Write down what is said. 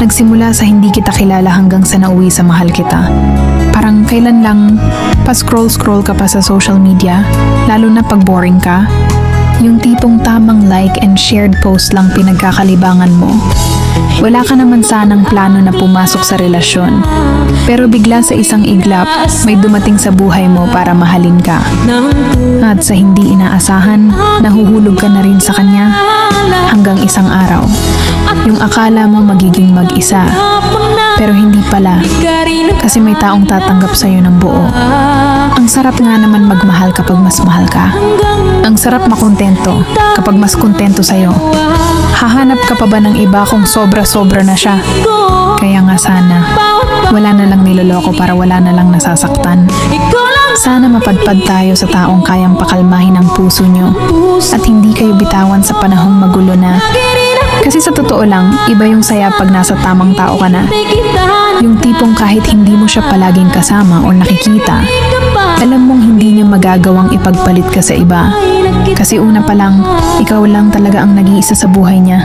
Nagsimula sa hindi kita kilala hanggang sa nauwi sa mahal kita. Parang kailan lang pa-scroll-scroll ka pa sa social media, lalo na pag boring ka. Yung tipong tamang like and shared post lang pinagkakalibangan mo. Wala ka naman sanang plano na pumasok sa relasyon. Pero bigla sa isang iglap, may dumating sa buhay mo para mahalin ka. At sa hindi inaasahan, nahuhulog ka na rin sa kanya hanggang isang araw. Yung akala mo magiging mag-isa, pero hindi pala, kasi may taong tatanggap sa'yo ng buo. Ang sarap nga naman magmahal kapag mas mahal ka. Ang sarap makontento kapag mas kontento sa'yo. Hahanap ka pa ba ng iba kung sobra-sobra na siya? Kaya nga sana, wala na lang niloloko para wala na lang nasasaktan. Sana mapadpad tayo sa taong kayang pakalmahin ang puso nyo at hindi kayo bitawan sa panahong magulo na. Kasi sa totoo lang, iba yung saya pag nasa tamang tao ka na. Yung tipong kahit hindi mo siya palaging kasama o nakikita, alam mong hindi niya magagawang ipagpalit ka sa iba. Kasi una pa lang, ikaw lang talaga ang nag-iisa sa buhay niya.